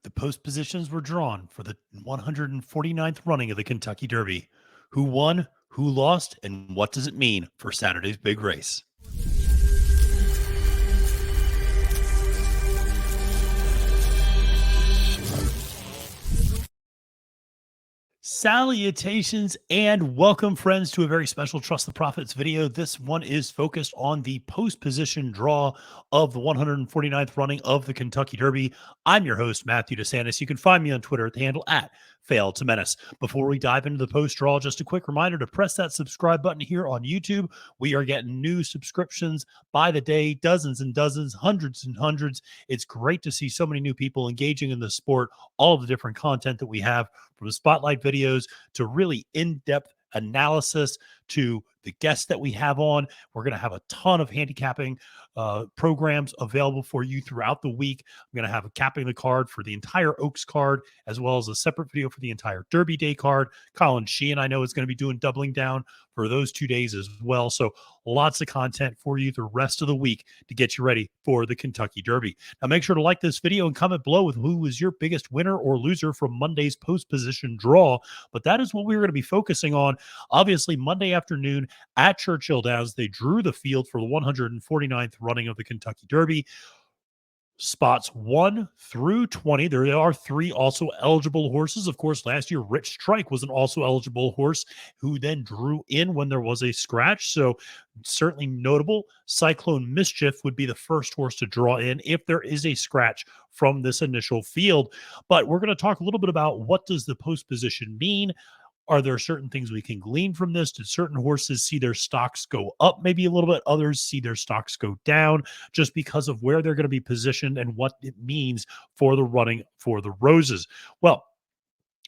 The post positions were drawn for the 149th running of the Kentucky Derby. Who won, who lost, and what does it mean for Saturday's big race? Salutations and welcome, friends, to a very special Trust the Profits video. This one is focused on the post position draw of the 149th running of the Kentucky Derby. I'm your host, Matthew DeSantis. You can find me on Twitter at the handle at Fail to Menace. Before we dive into the post draw, just a quick reminder to press that subscribe button here on YouTube. We are getting new subscriptions by the day, dozens and dozens, hundreds and hundreds. It's great to see so many new people engaging in the sport, all of the different content that we have, from the spotlight videos to really in-depth analysis to the guests that we have on. We're going to have a ton of handicapping programs available for you throughout the week. I'm going to have a capping the card for the entire Oaks card, as well as a separate video for the entire Derby Day card. Colin Sheehan, I know, is going to be doing doubling down for those 2 days as well. So lots of content for you the rest of the week to get you ready for the Kentucky Derby. Now, make sure to like this video and comment below with who was your biggest winner or loser from Monday's post position draw. But that is what we're going to be focusing on. Obviously, Monday afternoon at Churchill Downs, they drew the field for the 149th running of the Kentucky Derby. Spots 1 through 20. There are 3 also eligible horses. Of course, last year, Rich Strike was an also eligible horse who then drew in when there was a scratch. So certainly notable. Cyclone Mischief would be the first horse to draw in if there is a scratch from this initial field. But we're going to talk a little bit about what does the post position mean. Are there certain things we can glean from this? Did certain horses see their stocks go up maybe a little bit? Others see their stocks go down just because of where they're going to be positioned and what it means for the running for the Roses. Well,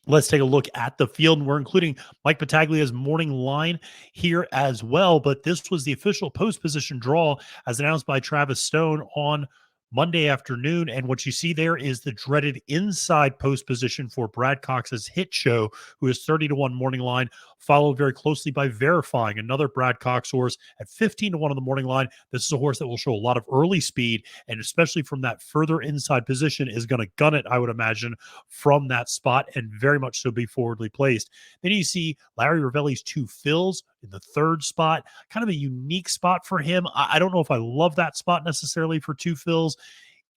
let's take a look at the field. We're including Mike Battaglia's morning line here as well. But this was the official post position draw as announced by Travis Stone on Monday afternoon. And what you see there is the dreaded inside post position for Brad Cox's Hit Show, who is 30-1 morning line, followed very closely by Verifying, another Brad Cox horse at 15-1 on the morning line. This is a horse that will show a lot of early speed, and especially from that further inside position is going to gun it, I would imagine, from that spot, and very much so be forwardly placed. Then you see Larry Rivelli's Two Fills in the third spot, kind of a unique spot for him. I don't know if I love that spot necessarily for Two Fills.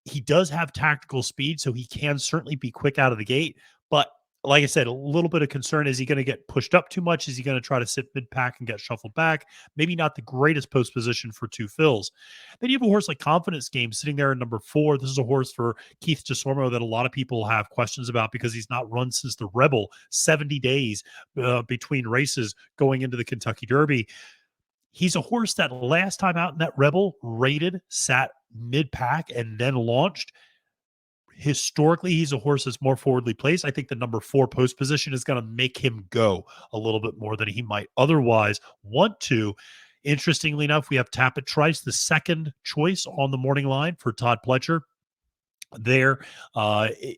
He does have tactical speed, so he can certainly be quick out of the gate. But like I said, a little bit of concern. Is he going to get pushed up too much? Is he going to try to sit mid-pack and get shuffled back? Maybe not the greatest post position for Two Fills. Then you have a horse like Confidence Game sitting there in number 4. This is a horse for Keith DeSormo that a lot of people have questions about because he's not run since the Rebel, 70 days between races going into the Kentucky Derby. He's a horse that last time out in that Rebel rated, sat mid-pack, and then launched. Historically, he's a horse that's more forwardly placed. I think the number 4 post position is going to make him go a little bit more than he might otherwise want to. Interestingly enough, we have Tapit Trice, the second choice on the morning line for Todd Pletcher. There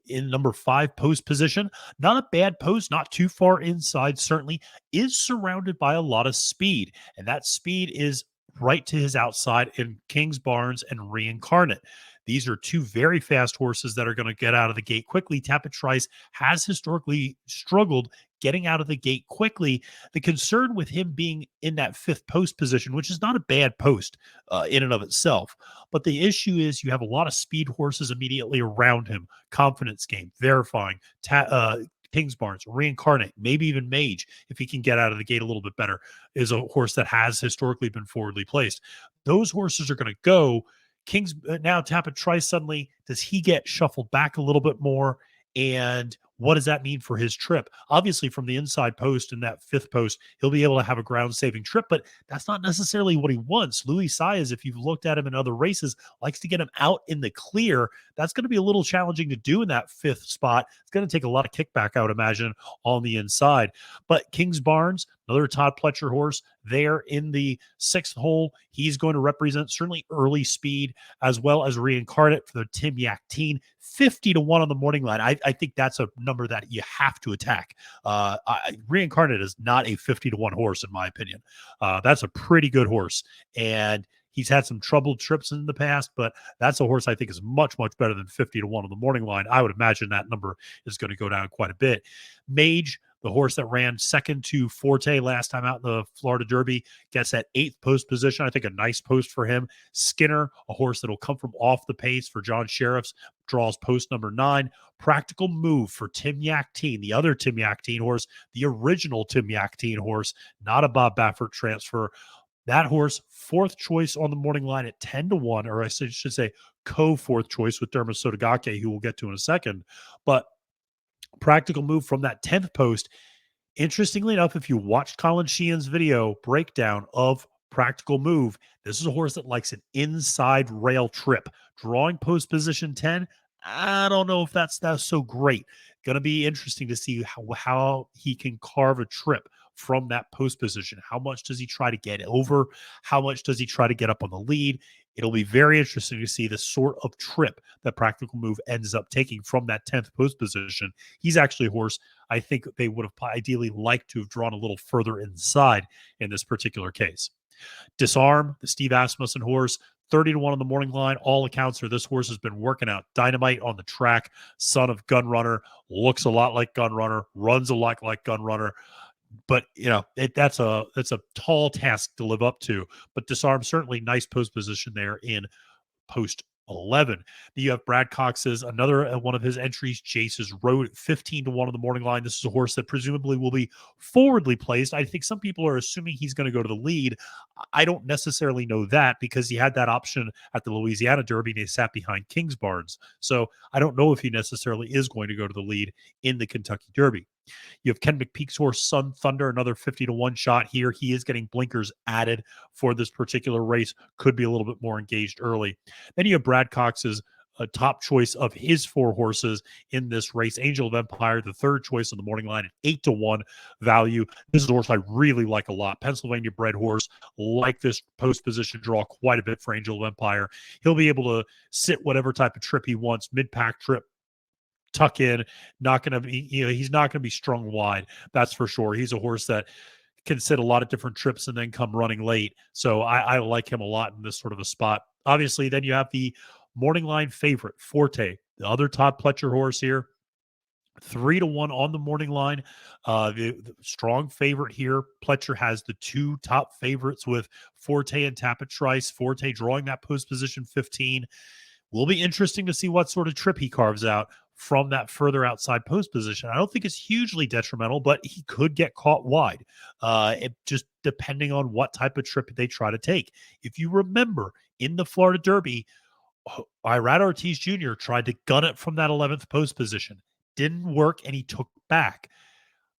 in number 5 post position. Not a bad post, not too far inside, certainly is surrounded by a lot of speed, and that speed is right to his outside in Kingsbarns and Reincarnate. These are 2 very fast horses that are going to get out of the gate quickly. Tapit Trice has historically struggled getting out of the gate quickly. The concern with him being in that 5th post position, which is not a bad post in and of itself, but the issue is you have a lot of speed horses immediately around him. Confidence Game, Verifying, Kingsbarns, Reincarnate, maybe even Mage, if he can get out of the gate a little bit better, is a horse that has historically been forwardly placed. Those horses are going to go. Now Tapit Trice, suddenly, does he get shuffled back a little bit more? And what does that mean for his trip? Obviously, from the inside post and that 5th post, he'll be able to have a ground-saving trip, but that's not necessarily what he wants. Luis Saez, if you've looked at him in other races, likes to get him out in the clear. That's going to be a little challenging to do in that 5th spot. It's going to take a lot of kickback, I would imagine, on the inside. But Kingsbarns, another Todd Pletcher horse, there in the 6th hole. He's going to represent certainly early speed, as well as Reincarnate for the Tim Yakteen, 50-1 on the morning line. I think that's a number that you have to attack. Reincarnate is not a 50-1 horse, in my opinion. That's a pretty good horse. And He's had some troubled trips in the past, but that's a horse I think is much, much better than 50 to 1 on the morning line. I would imagine that number is going to go down quite a bit. Mage, the horse that ran second to Forte last time out in the Florida Derby, gets that 8th post position. I think a nice post for him. Skinner, a horse that will come from off the pace for John Sheriffs, draws post number 9. Practical Move for Tim Yakteen, the other Tim Yakteen horse, the original Tim Yakteen horse, not a Bob Baffert transfer. That horse, 4th choice on the morning line at 10 to 1, or I should say co-4th choice with Dermot Sotogake, who we'll get to in a second. But Practical Move from that 10th post. Interestingly enough, if you watched Colin Sheehan's video breakdown of Practical Move, this is a horse that likes an inside rail trip. Drawing post position 10, I don't know if that's so great. Going to be interesting to see how he can carve a trip from that post position. How much does he try to get over? How much does he try to get up on the lead? It'll be very interesting to see the sort of trip that Practical Move ends up taking from that 10th post position. He's actually a horse I think they would have ideally liked to have drawn a little further inside in this particular case. Disarm, the Steve Asmussen horse, 30 to 1 on the morning line. All accounts are this horse has been working out dynamite on the track. Son of Gunrunner, looks a lot like Gunrunner, runs a lot like Gunrunner. But that's a tall task to live up to. But Disarm, certainly nice post position there in post 11. You have Brad Cox's another one of his entries, Jace's Road at 15 to 1 on the morning line. This is a horse that presumably will be forwardly placed. I think some people are assuming he's going to go to the lead. I don't necessarily know that because he had that option at the Louisiana Derby and he sat behind Kingsbarns. So I don't know if he necessarily is going to go to the lead in the Kentucky Derby. You have Ken McPeek's horse, Sun Thunder, another 50 to 1 shot here. He is getting blinkers added for this particular race. Could be a little bit more engaged early. Then you have Brad Cox's top choice of his 4 horses in this race. Angel of Empire, the 3rd choice on the morning line at 8 to 1 value. This is a horse I really like a lot. Pennsylvania bred horse, like this post position draw quite a bit for Angel of Empire. He'll be able to sit whatever type of trip he wants, mid-pack trip, tuck in, not going to be, he's not going to be strung wide. That's for sure. He's a horse that can sit a lot of different trips and then come running late. So I like him a lot in this sort of a spot. Obviously, then you have the morning line favorite, Forte, the other Todd Pletcher horse here. 3 to 1 on the morning line. The strong favorite here. Pletcher has the 2 top favorites with Forte and Tapit Trice. Forte drawing that post position 15. Will be interesting to see what sort of trip he carves out from that further outside post position. I don't think it's hugely detrimental, but he could get caught wide, just depending on what type of trip they try to take. If you remember, in the Florida Derby, Irad Ortiz Jr. tried to gun it from that 11th post position. Didn't work, and he took back.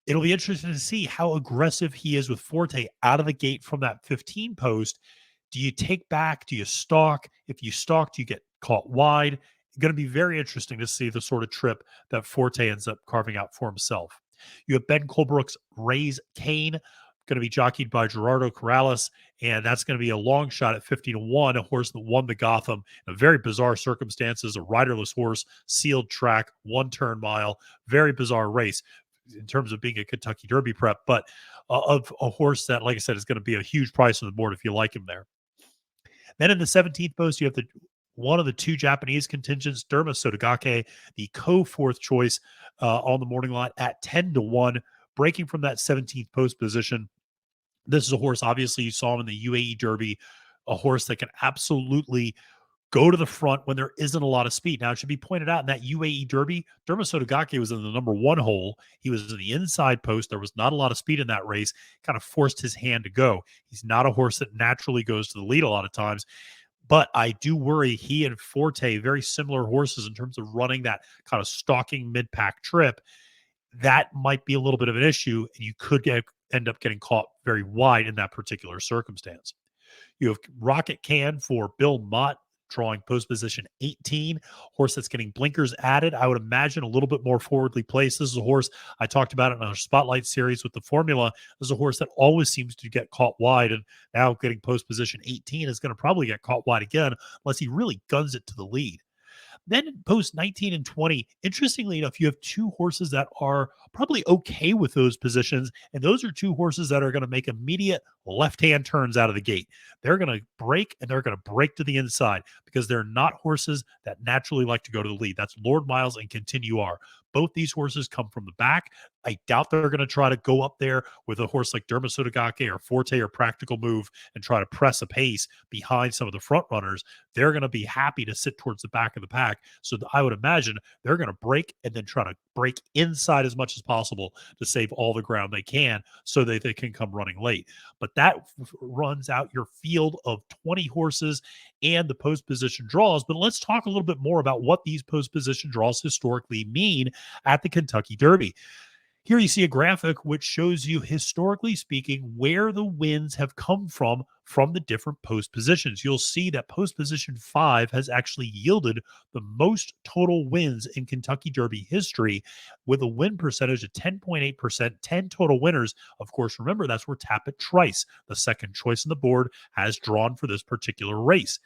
It'll be interesting to see how aggressive he is with Forte out of the gate from that 15 post. Do you take back? Do you stalk? If you stalk, do you get caught wide? Going to be very interesting to see the sort of trip that Forte ends up carving out for himself. You have Ben Colebrook's Raise Cane, going to be jockeyed by Gerardo Corrales, and that's going to be a long shot at 50 to 1, a horse that won the Gotham in a very bizarre circumstances, a riderless horse, sealed track, 1-turn mile, very bizarre race in terms of being a Kentucky Derby prep, but of a horse that, like I said, is going to be a huge price on the board if you like him there. Then in the 17th post, you have one of the 2 Japanese contingents, Dermot Sotogake, the co-4th choice on the morning line at 10 to 1, breaking from that 17th post position. This is a horse, obviously, you saw him in the UAE Derby, a horse that can absolutely go to the front when there isn't a lot of speed. Now, it should be pointed out in that UAE Derby, Dermot Sotogake was in the number 1 hole. He was in the inside post. There was not a lot of speed in that race, kind of forced his hand to go. He's not a horse that naturally goes to the lead a lot of times. But I do worry he and Forte, very similar horses in terms of running that kind of stalking mid-pack trip. That might be a little bit of an issue, and you could end up getting caught very wide in that particular circumstance. You have Rocket Can for Bill Mott, drawing post position 18, horse that's getting blinkers added. I would imagine a little bit more forwardly placed. This is a horse I talked about in our Spotlight series with the formula. This is a horse that always seems to get caught wide, and now getting post position 18 is going to probably get caught wide again unless he really guns it to the lead. Then in post 19 and 20, interestingly enough, you have 2 horses that are probably okay with those positions. And those are two horses that are going to make immediate left-hand turns out of the gate. They're going to break and they're going to break to the inside because they're not horses that naturally like to go to the lead. That's Lord Miles and Continue R. Both these horses come from the back. I doubt they're going to try to go up there with a horse like Derma Sotogake or Forte or Practical Move and try to press a pace behind some of the front runners. They're going to be happy to sit towards the back of the pack. So I would imagine they're going to break and then try to break inside as much as possible to save all the ground they can so that they can come running late. But that runs out your field of 20 horses and the post position draws. But let's talk a little bit more about what these post position draws historically mean at the Kentucky Derby. Here you see a graphic which shows you, historically speaking, where the wins have come from the different post positions. You'll see that post position 5 has actually yielded the most total wins in Kentucky Derby history with a win percentage of 10.8%, 10 total winners. Of course, remember, that's where Tapit Trice, the second choice on the board, has drawn for this particular race.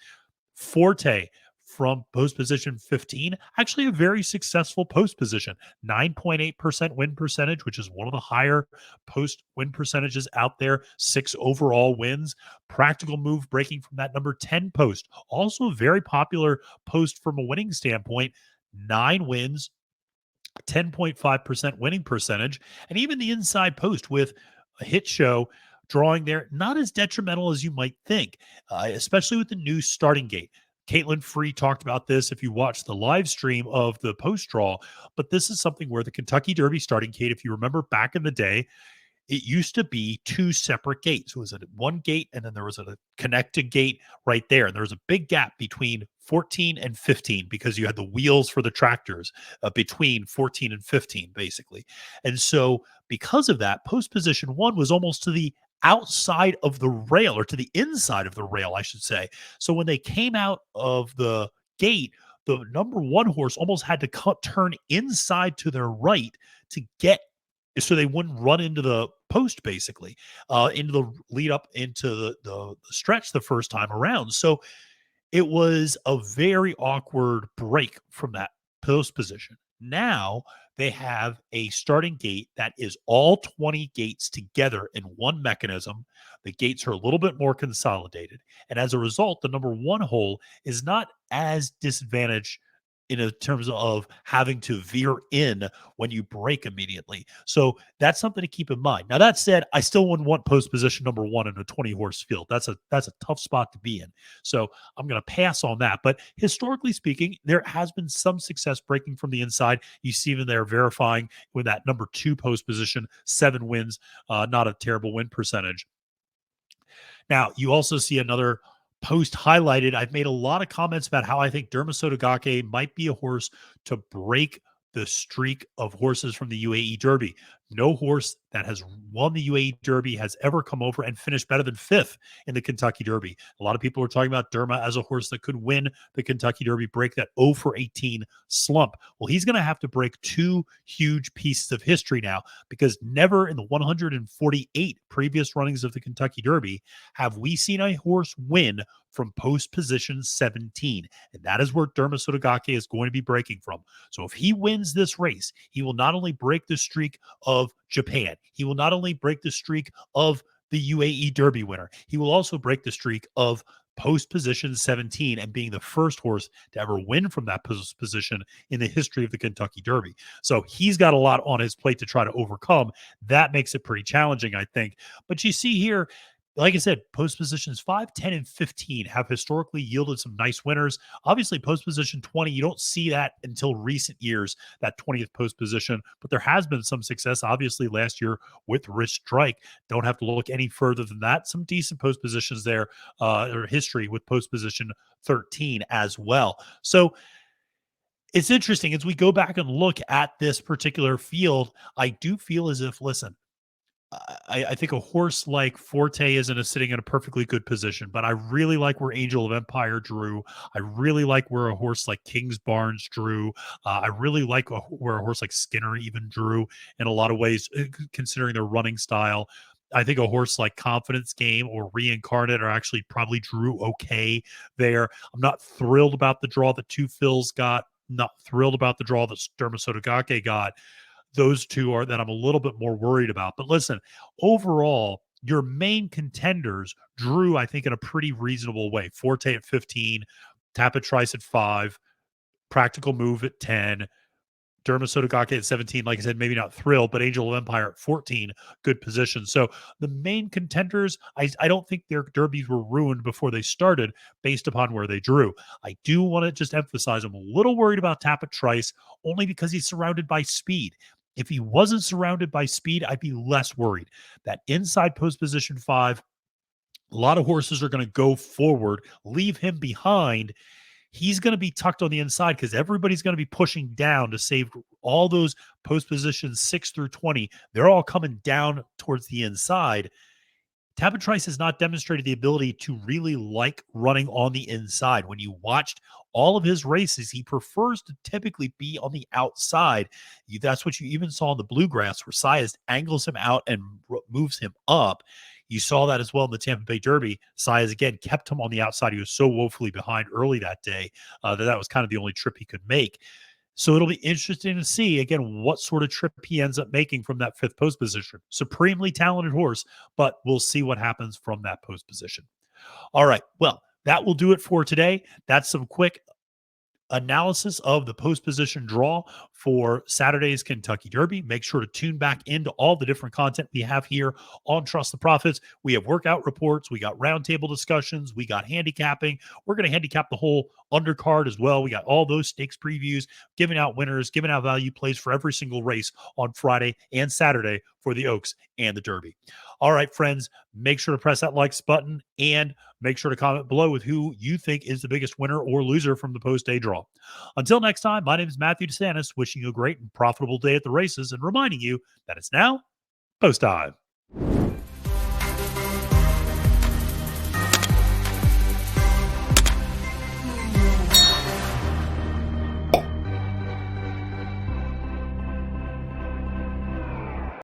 Forte from post position 15, actually a very successful post position, 9.8% win percentage, which is one of the higher post win percentages out there, 6 overall wins. Practical Move breaking from that number 10 post, also a very popular post from a winning standpoint, 9 wins, 10.5% winning percentage, and even the inside post with a hit show drawing there, not as detrimental as you might think, especially with the new starting gate. Caitlin Free talked about this if you watch the live stream of the post draw, but this is something where the Kentucky Derby starting gate, if you remember back in the day, it used to be 2 separate gates. It was a one gate, and then there was a connected gate right there. And there was a big gap between 14 and 15 because you had the wheels for the tractors between 14 and 15, basically. And so because of that, post position 1 was almost to the outside of the rail, or to the inside of the rail, I should say. So when they came out of the gate, the number 1 horse almost had to turn inside to their right to get, so they wouldn't run into the post, basically, into the lead up into the stretch the first time around. So it was a very awkward break from that post position. Now they have a starting gate that is all 20 gates together in one mechanism. The gates are a little bit more consolidated. And as a result, the number 1 hole is not as disadvantaged in terms of having to veer in when you break immediately. So that's something to keep in mind. Now, that said, I still wouldn't want post position number 1 in a 20 horse field. That's a tough spot to be in. So I'm going to pass on that. But historically speaking, there has been some success breaking from the inside. You see them there verifying with that number 2 post position, 7 wins, not a terrible win percentage. Now, you also see another post highlighted. I've made a lot of comments about how I think Derma Sotogake might be a horse to break the streak of horses from the UAE Derby. No horse that has won the UAE Derby has ever come over and finished better than 5th in the Kentucky Derby. A lot of people are talking about Derma as a horse that could win the Kentucky Derby, break that 0 for 18 slump. Well, he's going to have to break 2 huge pieces of history now, because never in the 148 previous runnings of the Kentucky Derby have we seen a horse win from post position 17. And that is where Derma Sotogake is going to be breaking from. So if he wins this race, he will not only break the streak of Japan, he will not only break the streak of the UAE Derby winner, he will also break the streak of post position 17 and being the first horse to ever win from that post position in the history of the Kentucky Derby. So he's got a lot on his plate to try to overcome. That makes it pretty challenging, I think. But you see here, like I said, post positions 5, 10, and 15 have historically yielded some nice winners. Obviously, post position 20, you don't see that until recent years, that 20th post position, but there has been some success, obviously, last year with Rich Strike. Don't have to look any further than that. Some decent post positions there, or history with post position 13 as well. So it's interesting as we go back and look at this particular field. I do feel as if, listen, I think a horse like Forte isn't sitting in a perfectly good position, but I really like where Angel of Empire drew. I really like where a horse like King's Barnes drew. I really like where a horse like Skinner even drew in a lot of ways, considering their running style. I think a horse like Confidence Game or Reincarnate are actually probably drew okay there. I'm not thrilled about the draw that Two Phil's got. Not thrilled about the draw that Derma Sotogake got. those two are that I'm a little bit more worried about. But listen, overall, your main contenders drew, I think, in a pretty reasonable way. Forte at 15, Tapit Trice at 5, Practical Move at 10, Derma Sotogake at 17, like I said, maybe not thrilled, but Angel of Empire at 14, good position. So the main contenders, I don't think their derbies were ruined before they started based upon where they drew. I do want to just emphasize I'm a little worried about Tapit Trice only because he's surrounded by speed. If he wasn't surrounded by speed, I'd be less worried. That inside post position 5, a lot of horses are going to go forward, leave him behind. He's going to be tucked on the inside because everybody's going to be pushing down to save all those post positions 6 through 20. They're all coming down towards the inside. Tapit Trice has not demonstrated the ability to really like running on the inside. When you watched all of his races, he prefers to typically be on the outside. That's what you even saw in the Bluegrass, where Saez angles him out and moves him up. You saw that as well in the Tampa Bay Derby. Saez again kept him on the outside. He was so woefully behind early that day that was kind of the only trip he could make. So it'll be interesting to see, again, what sort of trip he ends up making from that fifth post position. Supremely talented horse, but we'll see what happens from that post position. All right. Well, that will do it for today. That's some quick analysis of the post position draw for Saturday's Kentucky Derby. Make sure to tune back into all the different content we have here on Trust the Profits. We have workout reports, we got roundtable discussions, we got handicapping. We're going to handicap the whole undercard as well. We got all those stakes previews, giving out winners, giving out value plays for every single race on Friday and Saturday for the Oaks and the Derby. All right, friends, make sure to press that likes button and make sure to comment below with who you think is the biggest winner or loser from the post-day draw. Until next time, my name is Matthew DeSantis, wishing you a great and profitable day at the races and reminding you that it's now post time.